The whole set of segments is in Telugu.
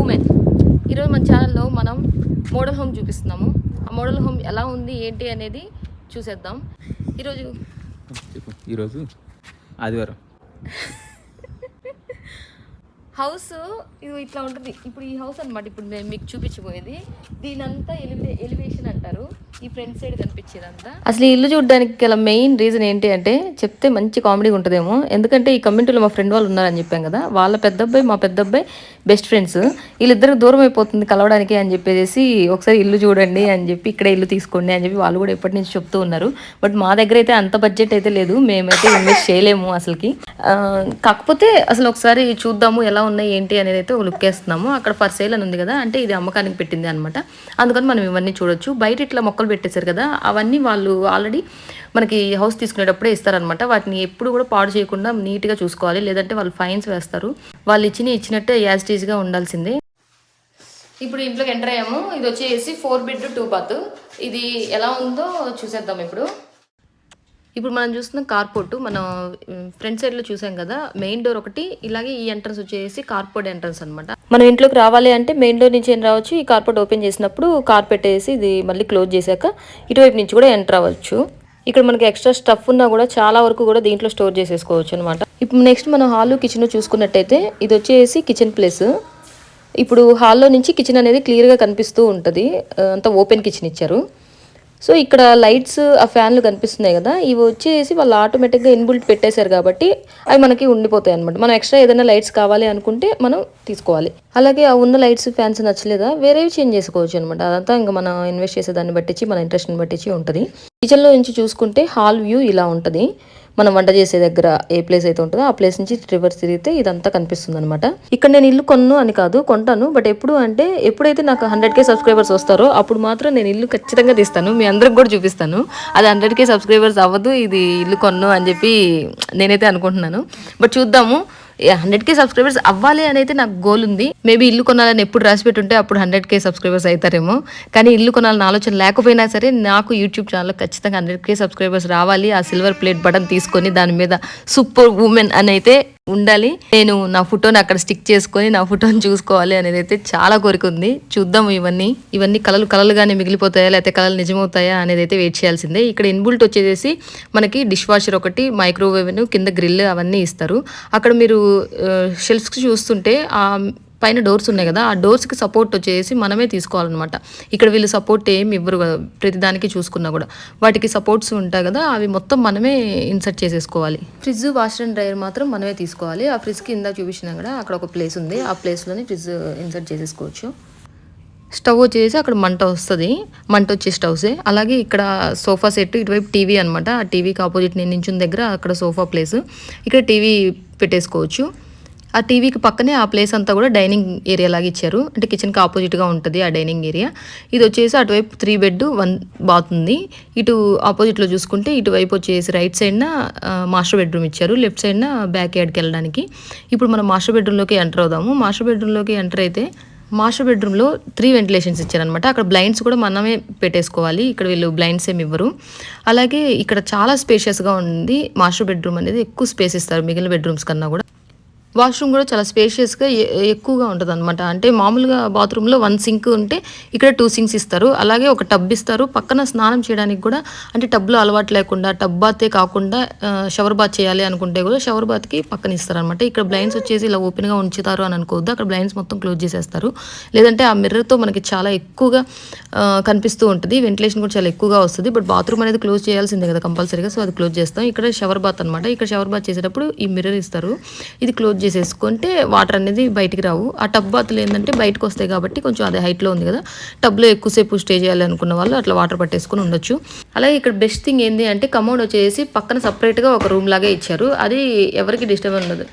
ఉమెన్. ఈరోజు మన ఛానల్లో మనం మోడల్ హోమ్ చూపిస్తున్నాము. ఆ మోడల్ హోమ్ ఎలా ఉంది ఏంటి అనేది చూసేద్దాం. ఈరోజు ఆదివారం హౌస్ ఇది ఇట్లా ఉంటుంది. ఇప్పుడు ఈ హౌస్ అనమాట. ఇప్పుడు నేను మీకు చూపించబోయేది దీనంతా ఎలివేషన్ అంటారు. ఈ ఫ్రంట్ సైడ్ కనిపించేదంతా. అసలు ఈ ఇల్లు చూడడానికి గల మెయిన్ రీజన్ ఏంటి అంటే చెప్తే మంచి కామెడీగా ఉంటుందేమో. ఎందుకంటే ఈ కమ్యూనిటీలో మా ఫ్రెండ్ వాళ్ళు ఉన్నారని చెప్పాం కదా, వాళ్ళ పెద్ద అబ్బాయి మా పెద్ద అబ్బాయి బెస్ట్ ఫ్రెండ్స్. వీళ్ళిద్దరికి దూరం అయిపోతుంది కలవడానికి అని చెప్పేసి ఒకసారి ఇల్లు చూడండి అని చెప్పి ఇక్కడే ఇల్లు తీసుకోండి అని చెప్పి వాళ్ళు కూడా ఎప్పటి నుంచి చెప్తూ ఉన్నారు. బట్ మా దగ్గర అయితే అంత బడ్జెట్ అయితే లేదు, మేమైతే ఇన్వెస్ట్ చేయలేము అసలుకి. కాకపోతే అసలు ఒకసారి చూద్దాము ఎలా ఉన్నాయి ఏంటి అనేది అయితే ఒక లుక్ వేస్తున్నాము. అక్కడ ఫర్ సేల్ అని ఉంది కదా, అంటే ఇది అమ్మకానికి పెట్టింది అనమాట. అందుకని మనం ఇవన్నీ చూడొచ్చు. బయట ఇట్లా మొక్కలు పెట్టేశారు కదా, అవన్నీ వాళ్ళు ఆల్రెడీ మనకి హౌస్ తీసుకునేటప్పుడే ఇస్తారనమాట. వాటిని ఎప్పుడు కూడా పాడు చేయకుండా నీట్గా చూసుకోవాలి, లేదంటే వాళ్ళు ఫైన్స్ వేస్తారు. వాళ్ళు ఇచ్చినట్టే యాజిటీజ్గా ఉండాల్సిందే. ఇప్పుడు ఇంట్లోకి ఎంటర్ అయ్యాము. ఇది వచ్చేసి 4 బెడ్ 2 బాత్. ఇది ఎలా ఉందో చూసేద్దాం. ఇప్పుడు మనం చూస్తున్న కార్పోర్ట్ మనం ఫ్రంట్ సైడ్లో చూసాం కదా, మెయిన్ డోర్ ఒకటి, ఇలాగే ఈ ఎంట్రన్స్ వచ్చేసి కార్పోర్ట్ ఎంట్రన్స్ అనమాట. మనం ఇంట్లోకి రావాలి అంటే మెయిన్ డోర్ నుంచి ఏం రావచ్చు, ఈ కార్పోర్ట్ ఓపెన్ చేసినప్పుడు కార్ పెట్టేసి ఇది మళ్ళీ క్లోజ్ చేశాక ఇటువైపు నుంచి కూడా ఎంటర్ అవ్వచ్చు. ఇక్కడ మనకి ఎక్స్ట్రా స్టఫ్ ఉన్నా కూడా చాలా వరకు కూడా దీంట్లో స్టోర్ చేసేసుకోవచ్చు అనమాట. ఇప్పుడు నెక్స్ట్ మనం హాల్ కిచెన్ చూసుకున్నట్టయితే ఇది వచ్చేసి కిచెన్ ప్లేస్. ఇప్పుడు హాల్లో నుంచి కిచెన్ అనేది క్లియర్గా కనిపిస్తూ ఉంటుంది. అంతా ఓపెన్ కిచెన్ ఇచ్చారు. సో ఇక్కడ లైట్స్ ఆ ఫ్యాన్లు కనిపిస్తున్నాయి కదా, ఇవి వచ్చేసి వాళ్ళు ఆటోమేటిక్గా ఇన్బుల్ట్ పెట్టేశారు కాబట్టి అవి మనకి ఉండిపోతాయి అనమాట. మనం ఎక్స్ట్రా ఏదైనా లైట్స్ కావాలి అనుకుంటే మనం తీసుకోవాలి. అలాగే ఆ ఉన్న లైట్స్ ఫ్యాన్స్ నచ్చలేదా వేరేవి చేంజ్ చేసుకోవచ్చు అనమాట. అదంతా ఇంకా మనం ఇన్వెస్ట్ చేసే దాన్ని బట్టించి మన ఇంట్రెస్ట్ని బట్టించి ఉంటుంది. కిచెన్లో నుంచి చూసుకుంటే హాల్ వ్యూ ఇలా ఉంటుంది. మనం వంట చేసే దగ్గర ఏ ప్లేస్ అయితే ఉంటుందో ఆ ప్లేస్ నుంచి రివర్స్ తిరిగితే ఇదంతా కనిపిస్తుంది అనమాట. ఇక్కడ నేను ఇల్లు అని కాదు, కొంటాను. బట్ ఎప్పుడైతే నాకు 100K సబ్స్క్రైబర్స్ వస్తారో అప్పుడు మాత్రం నేను ఇల్లు ఖచ్చితంగా తీస్తాను, మీ అందరికి కూడా చూపిస్తాను. అది 100K సబ్స్క్రైబర్స్ అవ్వదు, ఇది ఇల్లు అని చెప్పి నేనైతే అనుకుంటున్నాను. బట్ చూద్దాము. 100K సబ్స్క్రైబర్స్ అవ్వాలి అని అయితే నాకు గోల్ ఉంది. మేబీ ఇల్లు కొనాలని ఎప్పుడు రాసి పెట్టుంటే అప్పుడు 100K సబ్స్క్రైబర్స్ అవుతారేమో. కానీ ఇల్లు కొనాలని ఆలోచన లేకపోయినా సరే నాకు యూట్యూబ్ ఛానల్లో ఖచ్చితంగా 100K సబ్స్క్రైబర్స్ రావాలి. ఆ సిల్వర్ ప్లేట్ బటన్ తీసుకొని దాని మీద సూపర్ ఉమెన్ అని అయితే ఉండాలి. నేను నా ఫోటోని అక్కడ స్టిక్ చేసుకొని నా ఫోటోని చూసుకోవాలి అనేది అయితే చాలా కోరిక ఉంది. చూద్దాము. ఇవన్నీ కలలుగానే మిగిలిపోతాయా లేకపోతే కలలు నిజమవుతాయా అనేది అయితే వెయిట్ చేయాల్సిందే. ఇక్కడ ఇన్బుల్ట్ వచ్చేసి మనకి డిష్ వాషర్ ఒకటి, మైక్రోవేవ్, కింద గ్రిల్ అవన్నీ ఇస్తారు. అక్కడ మీరు షెల్ఫ్స్ చూస్తుంటే ఆ పైన డోర్స్ ఉన్నాయి కదా, ఆ డోర్స్కి సపోర్ట్ వచ్చేసి మనమే తీసుకోవాలన్నమాట. ఇక్కడ వీళ్ళు సపోర్ట్ ఏమి ఇవ్వరు కదా, ప్రతిదానికి చూసుకున్నా కూడా వాటికి సపోర్ట్స్ ఉంటాయి కదా, అవి మొత్తం మనమే ఇన్సర్ట్ చేసేసుకోవాలి. ఫ్రిడ్జ్, వాషర్ అండ్ డ్రైయర్ మాత్రం మనమే తీసుకోవాలి. ఆ ఫ్రిడ్జ్కి ఇందా చూపించినా కూడా అక్కడ ఒక ప్లేస్ ఉంది, ఆ ప్లేస్లోనే ఫ్రిడ్జ్ ఇన్సర్ట్ చేసేసుకోవచ్చు. స్టవ్ వచ్చేసి అక్కడ మంట వచ్చే స్టవ్సే. అలాగే ఇక్కడ సోఫా సెట్, ఇటువైపు టీవీ అనమాట. ఆ టీవీకి ఆపోజిట్ నేను నించున్న దగ్గర అక్కడ సోఫా ప్లేస్, ఇక్కడ టీవీ పెట్టేసుకోవచ్చు. ఆ టీవీకి పక్కనే ఆ ప్లేస్ అంతా కూడా డైనింగ్ ఏరియా లాగా ఇచ్చారు. అంటే కిచెన్కి ఆపోజిట్గా ఉంటుంది ఆ డైనింగ్ ఏరియా. ఇది వచ్చేసి అటువైపు 3 బెడ్ 1 బాత్ ఉంది. ఇటు ఆపోజిట్లో చూసుకుంటే ఇటువైపు వచ్చేసి రైట్ సైడ్న మాస్టర్ బెడ్రూమ్ ఇచ్చారు, లెఫ్ట్ సైడ్న బ్యాక్ యార్డ్కి వెళ్ళడానికి. ఇప్పుడు మనం మాస్టర్ బెడ్రూమ్లోకి ఎంటర్ అవుదాము. మాస్టర్ బెడ్రూమ్లోకి ఎంటర్ అయితే మాస్టర్ బెడ్రూమ్లో 3 వెంటిలేషన్స్ ఇచ్చారనమాట. అక్కడ బ్లైండ్స్ కూడా మనమే పెట్టేసుకోవాలి, ఇక్కడ వీళ్ళు బ్లైండ్స్ ఏమి ఇవ్వరు. అలాగే ఇక్కడ చాలా స్పేషియస్గా ఉంది. మాస్టర్ బెడ్రూమ్ అనేది ఎక్కువ స్పేస్ ఇస్తారు మిగిలిన బెడ్రూమ్స్ కన్నా కూడా. వాష్రూమ్ కూడా చాలా స్పేషియస్గా ఎక్కువగా ఉంటుంది అనమాట. అంటే మామూలుగా బాత్రూంలో 1 సింక్ ఉంటే ఇక్కడ 2 సింక్స్ ఇస్తారు. అలాగే ఒక టబ్ ఇస్తారు. పక్కన స్నానం చేయడానికి కూడా, అంటే టబ్లో అలవాటు లేకుండా టబ్ బాతే కాకుండా షవర్ బాత్ చేయాలి అనుకుంటే కూడా షవర్ బాత్కి పక్కన ఇస్తారు అనమాట. ఇక్కడ బ్లైండ్స్ వచ్చేసి ఇలా ఓపెన్గా ఉంచుతారు అని అనుకోవద్దు, అక్కడ బ్లైండ్స్ మొత్తం క్లోజ్ చేసేస్తారు. లేదంటే ఆ మిర్రర్తో మనకి చాలా ఎక్కువగా కనిపిస్తూ ఉంటుంది, వెంటిలేషన్ కూడా చాలా ఎక్కువగా వస్తుంది. బట్ బాత్రూమ్ అనేది క్లోజ్ చేయాల్సిందే కదా కంపల్సరీగా, సో అది క్లోజ్ చేస్తాం. ఇక్కడ షవర్ బాత్ అనమాట. ఇక్కడ షవర్ బాత్ చేసేటప్పుడు ఈ మిర్రర్ ఇస్తారు, ఇది క్లోజ్ చేసేసుకుంటే వాటర్ అనేది బయటికి రావు. ఆ టబ్ బాత్లు ఏంటంటే బయటకు వస్తాయి కాబట్టి కొంచెం అదే హైట్లో ఉంది కదా, టబ్లో ఎక్కువసేపు స్టే చేయాలి అనుకున్న వాళ్ళు అట్లా వాటర్ పట్టేసుకుని ఉండొచ్చు. అలాగే ఇక్కడ బెస్ట్ థింగ్ ఏంటి అంటే కమోడ్ వచ్చేసి పక్కన సపరేట్గా ఒక రూమ్ లాగే ఇచ్చారు. అది ఎవరికి డిస్టర్బ్ ఉండదు.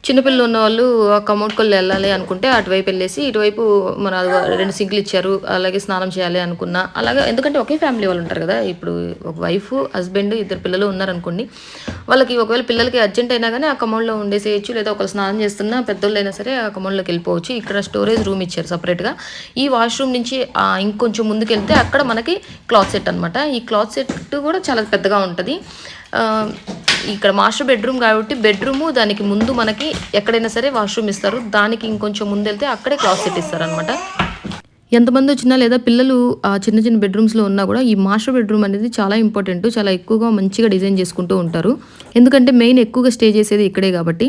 చిన్నపిల్లలు ఉన్న వాళ్ళు ఆ కమోడ్ కొల్లు వెళ్ళాలి అనుకుంటే అటువైపు వెళ్ళేసి ఇటువైపు మన 2 సింకులు ఇచ్చారు. అలాగే స్నానం చేయాలి అనుకున్నా అలాగే, ఎందుకంటే ఒకే ఫ్యామిలీ వాళ్ళు ఉంటారు కదా. ఇప్పుడు ఒక వైఫ్, హస్బెండ్, 2 పిల్లలు ఉన్నారనుకోండి, వాళ్ళకి ఒకవేళ పిల్లలకి అర్జెంట్ అయినా కానీ ఆ కమోడ్లో ఉండేసేయచ్చు, లేదా ఒకరు స్నానం చేస్తున్నా పెద్దోళ్ళు అయినా సరే ఆ కమోడ్లోకి వెళ్ళిపోవచ్చు. ఇక్కడ స్టోరేజ్ రూమ్ ఇచ్చారు సపరేట్గా. ఈ వాష్రూమ్ నుంచి ఇంకొంచెం ముందుకు వెళ్తే అక్కడ మనకి క్లాత్ సెట్ అనమాట. ఈ క్లాత్ సెట్ కూడా చాలా పెద్దగా ఉంటుంది. ఇక్కడ మాస్టర్ బెడ్రూమ్ కాబట్టి బెడ్రూము దానికి ముందు మనకి ఎక్కడైనా సరే వాష్రూమ్ ఇస్తారు. దానికి ఇంకొంచెం ముందు వెళ్తే అక్కడే క్లాత్ సెట్ ఇస్తారు అనమాట. ఎంతమంది వచ్చినా లేదా పిల్లలు చిన్న చిన్న బెడ్రూమ్స్లో ఉన్నా కూడా ఈ మాస్టర్ బెడ్రూమ్ అనేది చాలా ఇంపార్టెంట్. చాలా ఎక్కువగా మంచిగా డిజైన్ చేసుకుంటూ ఉంటారు. ఎందుకంటే మెయిన్ ఎక్కువగా స్టే చేసేది ఇక్కడే కాబట్టి.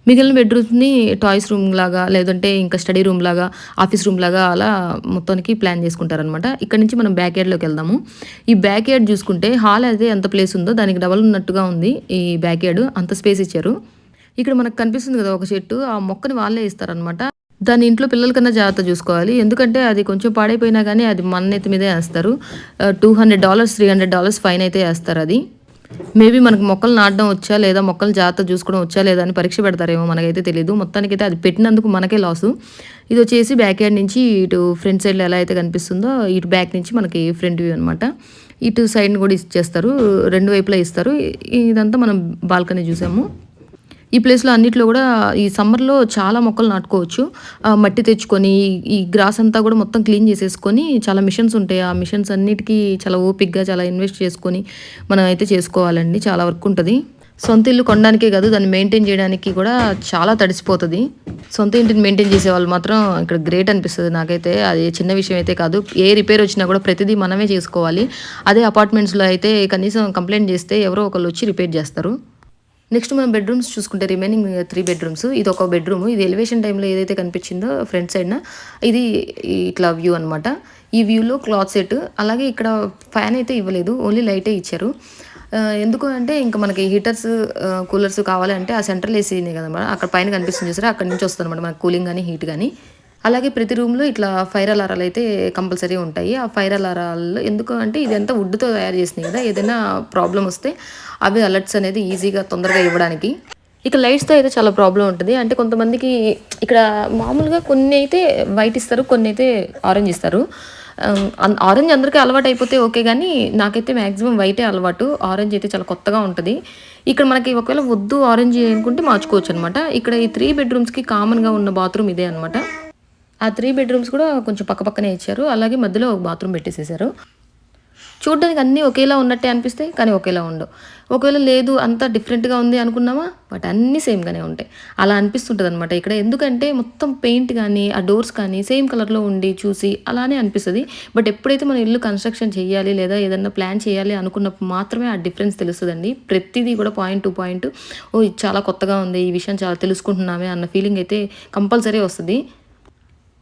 మిగిలిన బెడ్రూమ్స్ని టాయ్స్ రూమ్ లాగా లేదంటే ఇంకా స్టడీ రూమ్ లాగా ఆఫీస్ రూమ్ లాగా అలా మొత్తానికి ప్లాన్ చేసుకుంటారనమాట. ఇక్కడ నుంచి మనం బ్యాక్ యార్డ్లోకి వెళ్దాము. ఈ బ్యాక్ యార్డ్ చూసుకుంటే హాల్ అయితే ఎంత ప్లేస్ ఉందో దానికి డబల్ ఉన్నట్టుగా ఉంది. ఈ బ్యాక్ యార్డ్ అంత స్పేస్ ఇచ్చారు. ఇక్కడ మనకు కనిపిస్తుంది కదా ఒక చెట్టు, ఆ మొక్కని వాళ్ళే ఇస్తారనమాట. దాని ఇంట్లో పిల్లల కన్నా జాగ్రత్త చూసుకోవాలి. ఎందుకంటే అది కొంచెం పాడైపోయినా కానీ అది మన నెత్తి మీదే వేస్తారు. $200 $300 ఫైన్ అయితే వేస్తారు. అది మేబీ మనకు మొక్కలు నాటడం వచ్చా లేదా మొక్కలు జాగ్రత్త చూసుకోవడం వచ్చా లేదా అని పరీక్ష పెడతారేమో, మనకైతే తెలియదు. మొత్తానికైతే అది పెట్టినందుకు మనకే లాసు. ఇది వచ్చేసి బ్యాక్ యార్డ్ నుంచి ఇటు ఫ్రంట్ సైడ్లో ఎలా అయితే కనిపిస్తుందో ఇటు బ్యాక్ నుంచి మనకి ఫ్రంట్ వ్యూ అనమాట. ఇటు సైడ్ని కూడా ఇచ్చేస్తారు, రెండు వైపులా ఇస్తారు. ఇదంతా మనం బాల్కనీ చూసాము. ఈ ప్లేస్లో అన్నిట్లో కూడా ఈ సమ్మర్లో చాలా మొక్కలు నాటుకోవచ్చు. మట్టి తెచ్చుకొని ఈ గ్రాస్ అంతా కూడా మొత్తం క్లీన్ చేసేసుకొని చాలా మిషన్స్ ఉంటాయి. ఆ మిషన్స్ అన్నిటికీ చాలా ఓపిక్గా చాలా ఇన్వెస్ట్ చేసుకొని మనం అయితే చేసుకోవాలండి. చాలా వర్క్ ఉంటుంది. సొంత ఇల్లు కొనడానికే కాదు, దాన్ని మెయింటైన్ చేయడానికి కూడా చాలా తడిసిపోతుంది. సొంత ఇంటిని మెయింటైన్ చేసే వాళ్ళు మాత్రం ఇక్కడ గ్రేట్ అనిపిస్తుంది నాకైతే. అది చిన్న విషయం అయితే కాదు. ఏ రిపేర్ వచ్చినా కూడా ప్రతిదీ మనమే చేసుకోవాలి. అదే అపార్ట్మెంట్స్లో అయితే కనీసం కంప్లైంట్ చేస్తే ఎవరో ఒకళ్ళు వచ్చి రిపేర్ చేస్తారు. నెక్స్ట్ మనం బెడ్రూమ్స్ చూసుకుంటే రిమైనింగ్ 3 బెడ్రూమ్స్. ఇది ఒక బెడ్రూమ్. ఇది ఎలివేషన్ టైంలో ఏదైతే కనిపించిందో ఫ్రంట్ సైడ్న ఇది ఇట్లా వ్యూ అనమాట. ఈ వ్యూలో క్లాత్ సెట్, అలాగే ఇక్కడ ఫ్యాన్ అయితే ఇవ్వలేదు, ఓన్లీ లైటే ఇచ్చారు. ఎందుకు అంటే ఇంకా మనకి హీటర్స్ కూలర్స్ కావాలి అంటే ఆ సెంట్రల్ ఏసీనే కదన్నమాట. అక్కడ పైన కనిపిస్తుంది చూసారా, అక్కడ నుంచి వస్తుంది అనమాట మనకి కూలింగ్ కానీ హీట్ కానీ. అలాగే ప్రతి రూమ్లో ఇట్లా ఫైర్ అలారాలు అయితే కంపల్సరీ ఉంటాయి. ఆ ఫైర్ అలారాలు ఎందుకు అంటే ఇదంతా వుడ్తో తయారు చేసినాయి కదా, ఏదైనా ప్రాబ్లం వస్తే అవి అలర్ట్స్ అనేది ఈజీగా తొందరగా ఇవ్వడానికి. ఇక లైట్స్తో అయితే చాలా ప్రాబ్లం ఉంటుంది. అంటే కొంతమందికి ఇక్కడ మామూలుగా కొన్ని అయితే వైట్ ఇస్తారు, కొన్ని అయితే ఆరెంజ్ ఇస్తారు. ఆరెంజ్ అందరికీ అలవాటు అయిపోతే ఓకే, కానీ నాకైతే మ్యాక్సిమం వైటే అలవాటు. ఆరెంజ్ అయితే చాలా కొత్తగా ఉంటుంది. ఇక్కడ మనకి ఒకవేళ వద్దు ఆరెంజ్ అనుకుంటే మార్చుకోవచ్చు అనమాట. ఇక్కడ ఈ 3 బెడ్రూమ్స్కి కామన్గా ఉన్న బాత్రూమ్ ఇదే అనమాట. ఆ 3 బెడ్రూమ్స్ కూడా కొంచెం పక్కనే ఇచ్చారు. అలాగే మధ్యలో ఒక బాత్రూమ్ పెట్టేసేసారు. చూడడానికి అన్నీ ఒకేలా ఉన్నట్టే అనిపిస్తాయి, కానీ ఒకేలా ఉండవు. ఒకవేళ లేదు అంతా డిఫరెంట్గా ఉంది అనుకున్నామా, బట్ అన్నీ సేమ్గానే ఉంటాయి. అలా అనిపిస్తుంటుంది అనమాట ఇక్కడ. ఎందుకంటే మొత్తం పెయింట్ కానీ ఆ డోర్స్ కానీ సేమ్ కలర్లో ఉండి చూసి అలానే అనిపిస్తుంది. బట్ ఎప్పుడైతే మనం ఇల్లు కన్స్ట్రక్షన్ చేయాలి లేదా ఏదన్నా ప్లాన్ చేయాలి అనుకున్నప్పుడు మాత్రమే ఆ డిఫరెన్స్ తెలుస్తుందండి. ప్రతిదీ కూడా పాయింట్ టు పాయింట్ ఓ ఇది చాలా కొత్తగా ఉంది, ఈ విషయం చాలా తెలుసుకుంటున్నామే అన్న ఫీలింగ్ అయితే కంపల్సరీ వస్తుంది.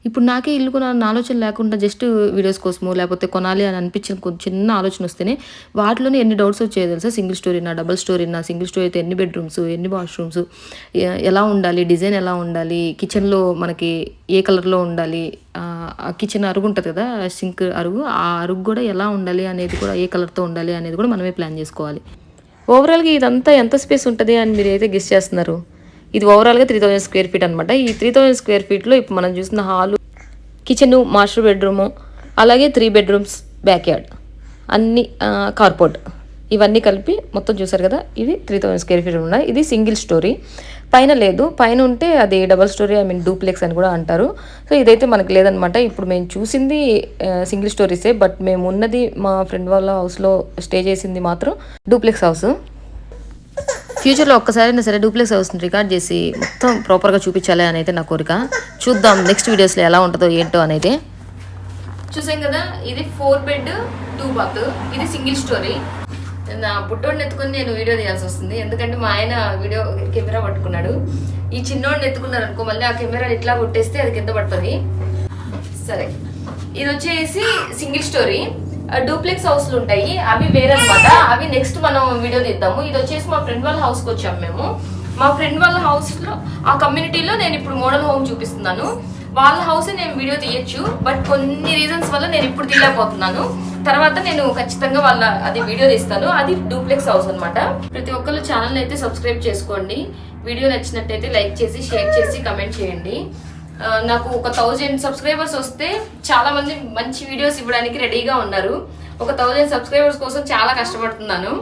ఇప్పుడు నాకే ఇల్లు కొనాలన్న ఆలోచన లేకుండా జస్ట్ వీడియోస్ కోసమో లేకపోతే కొనాలి అని అనిపించిన చిన్న ఆలోచన వస్తేనే వాటిలోనే ఎన్ని డౌట్స్ వచ్చాయో తెలుసా. సింగిల్ స్టోరీనా, డబుల్ స్టోరీనా, సింగిల్ స్టోరీ అయితే ఎన్ని బెడ్రూమ్స్, ఎన్ని వాష్రూమ్స్, ఎలా ఉండాలి, డిజైన్ ఎలా ఉండాలి, కిచెన్లో మనకి ఏ కలర్లో ఉండాలి, ఆ కిచెన్ అరుగు ఉంటుంది కదా సింక్ అరుగు, ఆ అరుగు కూడా ఎలా ఉండాలి అనేది కూడా ఏ కలర్తో ఉండాలి అనేది కూడా మనమే ప్లాన్ చేసుకోవాలి. ఓవరాల్గా ఇదంతా ఎంత స్పేస్ ఉంటుంది అని మీరు అయితే గెస్ చేస్తున్నారు. ఇది ఓవరాల్గా 3000 స్క్వేర్ ఫీట్ అనమాట. ఈ 3000 స్క్వేర్ ఫీట్లో ఇప్పుడు మనం చూసిన హాలు, కిచెను, మాస్టర్ బెడ్రూము, అలాగే 3 బెడ్రూమ్స్, బ్యాక్ యార్డ్, అన్ని కార్పోర్ట్ ఇవన్నీ కలిపి మొత్తం చూసారు కదా. ఇది 3000 స్క్వేర్ ఫీట్ ఉన్నాయి. ఇది సింగిల్ స్టోరీ, పైన లేదు. పైన ఉంటే అది డబల్ స్టోరీ, డూప్లెక్స్ అని కూడా అంటారు. సో ఇదైతే మనకు లేదనమాట. ఇప్పుడు మేము చూసింది సింగిల్ స్టోరీసే, బట్ మేము ఉన్నది మా ఫ్రెండ్ వాళ్ళ హౌస్లో స్టే చేసింది మాత్రం డూప్లెక్స్ హౌస్. ఫ్యూచర్లో ఒక్కసారైనా సరే డూప్లెక్స్ హౌస్ని రికార్డ్ చేసి మొత్తం ప్రాపర్గా చూపించాలి అని అయితే నా కోరిక. చూద్దాం నెక్స్ట్ వీడియోస్లో ఎలా ఉంటుందో ఏంటో అని అయితే. చూసాం కదా, ఇది 4 బెడ్ 2 బాత్. ఇది సింగిల్ స్టోరీ. నా బుట్టోడిని ఎత్తుకొని నేను వీడియో తీయాల్సి వస్తుంది, ఎందుకంటే మా ఆయన వీడియో కెమెరా పట్టుకున్నాడు. ఈ చిన్నోడిని ఎత్తుకున్నారు అనుకో, మళ్ళీ ఆ కెమెరా ఇట్లా కొట్టేస్తే అది కింద పడుతుంది. సరే, ఇది వచ్చేసి సింగిల్ స్టోరీ. డూప్లెక్స్ హౌస్లు ఉంటాయి, అవి వేరనమాట. అవి నెక్స్ట్ మనం వీడియో తీద్దాము. ఇది వచ్చేసి మా ఫ్రెండ్ వాళ్ళ హౌస్కి వచ్చాము మేము. మా ఫ్రెండ్ వాళ్ళ హౌస్లో ఆ కమ్యూనిటీలో నేను ఇప్పుడు మోడల్ హోమ్ చూపిస్తున్నాను. వాళ్ళ హౌస్ నేను వీడియో తీయచ్చు, బట్ కొన్ని రీజన్స్ వల్ల నేను ఇప్పుడు తీయలేకపోతున్నాను. తర్వాత నేను ఖచ్చితంగా వాళ్ళ అది వీడియో తీస్తాను. అది డూప్లెక్స్ హౌస్ అనమాట. ప్రతి ఒక్కరు ఛానల్ అయితే సబ్స్క్రైబ్ చేసుకోండి. వీడియో నచ్చినట్టయితే లైక్ చేసి షేర్ చేసి కమెంట్ చేయండి. నాకు ఒక 1000 సబ్స్క్రైబర్స్ వస్తే చాలా మంది మంచి వీడియోస్ ఇవ్వడానికి రెడీగా ఉన్నారు. ఒక 1000 సబ్స్క్రైబర్స్ కోసం చాలా కష్టపడుతున్నాను.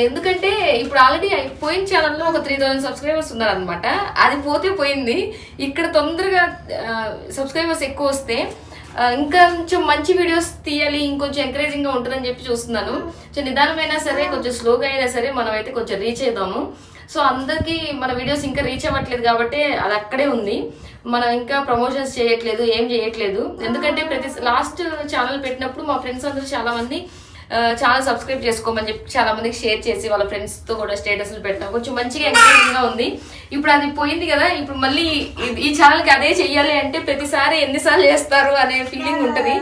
ఎందుకంటే ఇప్పుడు ఆల్రెడీ పోయిన ఛానల్లో ఒక 3000 సబ్స్క్రైబర్స్ ఉన్నారనమాట. అది పోతే పోయింది. ఇక్కడ తొందరగా సబ్స్క్రైబర్స్ ఎక్కువ వస్తే ఇంకా కొంచెం మంచి వీడియోస్ తీయాలి, ఇంకొంచెం ఎంకరేజింగ్ గా ఉంటుందని చెప్పి చూస్తున్నాను. సో నిదానమైనా సరే, కొంచెం స్లోగా అయినా సరే మనం అయితే కొంచెం రీచ్ అవుదాము. సో అందరికి మన వీడియోస్ ఇంకా రీచ్ అవ్వట్లేదు కాబట్టి అది అక్కడే ఉంది. మనం ఇంకా ప్రమోషన్స్ చేయట్లేదు, ఏం చేయట్లేదు. ఎందుకంటే లాస్ట్ ఛానల్ పెట్టినప్పుడు మా ఫ్రెండ్స్ అందరూ చాలా మంది ఛానల్ సబ్స్క్రైబ్ చేసుకోమని చెప్పి చాలా మందికి షేర్ చేసి వాళ్ళ ఫ్రెండ్స్ తో కూడా స్టేటస్లు పెట్టాం. కొంచెం మంచిగా ఎంకరేజింగ్ గా ఉంది. ఇప్పుడు అది పోయింది కదా, ఇప్పుడు మళ్ళీ ఈ ఛానల్ కి అదే చెయ్యాలి అంటే ప్రతిసారి ఎన్నిసార్లు చేస్తారు అనే ఫీలింగ్ ఉంటది.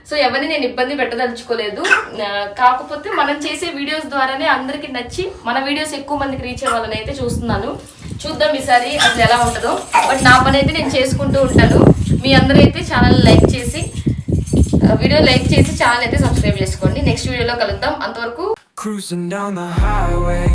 సో ఎవరిని నేను ఇబ్బంది పెట్టదలుచుకోలేదు. కాకపోతే మనం చేసే వీడియోస్ ద్వారానే అందరికి నచ్చి మన వీడియోస్ ఎక్కువ మందికి రీచ్ అవ్వాలని అయితే చూస్తున్నాను. చూద్దాం ఈసారి అసలు ఎలా ఉంటుందో. బట్ నా పని అయితే నేను చేసుకుంటూ ఉంటాను. మీ అందరూ అయితే ఛానల్ లైక్ చేసి ఛానల్ అయితే సబ్స్క్రైబ్ చేసుకోండి. నెక్స్ట్ వీడియోలో కలుద్దాం. అంతవరకు